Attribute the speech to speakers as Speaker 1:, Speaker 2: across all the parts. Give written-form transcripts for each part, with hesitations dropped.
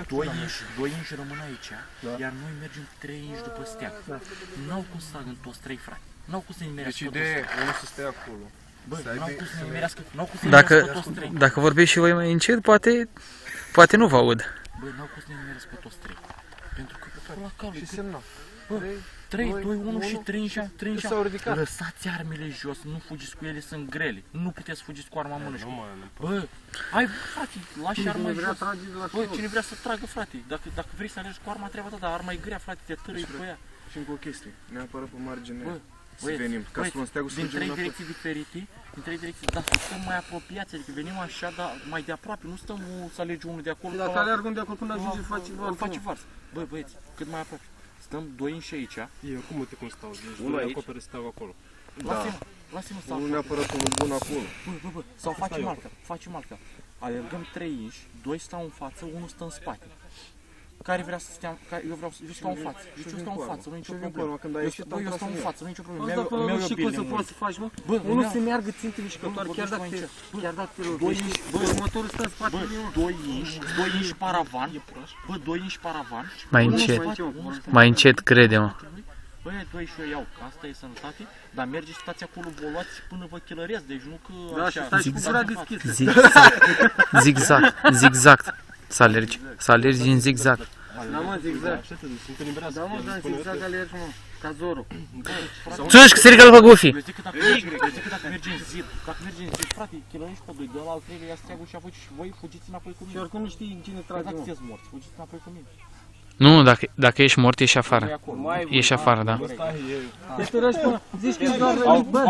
Speaker 1: 2 inși rămân aici, iar noi mergem 3 inși după steag. N-au cum să tragă în toți 3, frate. N-au cum să-i nimerească toți 3.
Speaker 2: Deci ideea e unul să stea acolo.
Speaker 1: Bă, n-au cum să-i nimerească, toți 3.
Speaker 3: Dacă vorbești și voi mai încet, poate nu vă aud.
Speaker 1: Bă, n-au cum să-i nimerească toți 3. Pentru că la calul.
Speaker 2: Și semna.
Speaker 1: Bă, 3, 2, 1 și 3 inși.
Speaker 2: S-au ridicat.
Speaker 1: Lăsați armele jos, nu fugiți cu ele, sunt grele. Nu puteți fugiți cu arma în mână. Bă, hai, frate, lași arma jos. Bă, cine vrea să tragă, frate. Dacă vrei să alergi cu arma, treaba ta, dar arma e grea, frate, te târâi pe ea.
Speaker 2: Și încă o chestie, neapărat pe margine să
Speaker 1: Băieți,
Speaker 2: venim, ca să luăm steagul să
Speaker 1: din
Speaker 2: mergem
Speaker 1: 3
Speaker 2: înapoi.
Speaker 1: direcții diferite, dar să stăm mai apropiați, adică venim așa, dar mai de aproape, nu stăm să alegi unul de acolo.
Speaker 2: Dacă alergă unde acolo până ajunge, face
Speaker 1: varsă. Bă, băieți, cât mai aproape. Stăm 2 inși aici.
Speaker 4: Eu cum uite cum stau, deci doi acopere stau acolo.
Speaker 1: Lasă-mă să
Speaker 2: unul neapărat unul bun acolo.
Speaker 1: Bă, sau facem alta. Alergăm 3 inși, 2 stau în față, 1 stă în spate. Care vrea să stea, eu stau în față. Deci eu stau în față, nu e nicio problemă. Eu stau în față, nu e nicio problemă.
Speaker 5: Asta și cum să poți să faci, mă? Unul se meargă ținte mișcătoare, chiar dacă te lovești. Următorul stă în spate.
Speaker 1: 2 inși paravan. Bă, 2 inși paravan.
Speaker 3: Mai încet, crede-mă.
Speaker 1: Bă, 2 și eu iau, că asta e sănătate, dar mergeți, stați acolo voluați până vă chelăreați, deci nu că așa...
Speaker 5: Da, și stai cu gura deschisă.
Speaker 3: Zigzag. Să alergi în zigzag.
Speaker 5: Da, mă, zigzag. Da, mă, dar zigzag alergi, mă, ca Zoro.
Speaker 3: Țuși, că se ridică pe Goofy.
Speaker 1: Eu zic că dacă mergi în zid, frate, chelărești pe 2, de la al 3-lea ia steagul și apoi și voi fugiți înapoi cu mine.
Speaker 5: Și oricum nu știi cine trage,
Speaker 1: Dacă
Speaker 5: mă.
Speaker 1: sunteți morți, fugiți înapoi cu mine.
Speaker 3: Nu, dacă ești mort, ești afară. Ești afară, da.
Speaker 5: Te târăși, mă, zici că e doar rănic, bă.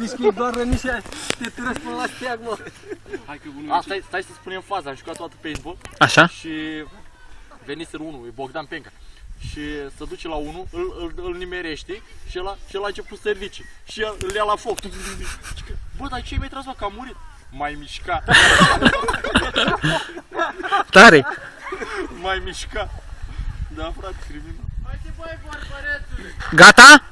Speaker 5: Zici că e doar rănic și te târăși până la steag, mă.
Speaker 1: Stai să spunem faza, am jucat toată paintball.
Speaker 3: Așa?
Speaker 1: Și veniseră unul, e Bogdan Penca. Și se duce la unul, îl nimerește și ăla a început să ridice. Și îl ia la foc. Bă, dar ce mi-ai tras, mă, că a murit? Mai mișca.
Speaker 3: Tare!
Speaker 1: Mai mișca. Da, frate, criminal.
Speaker 3: Gata?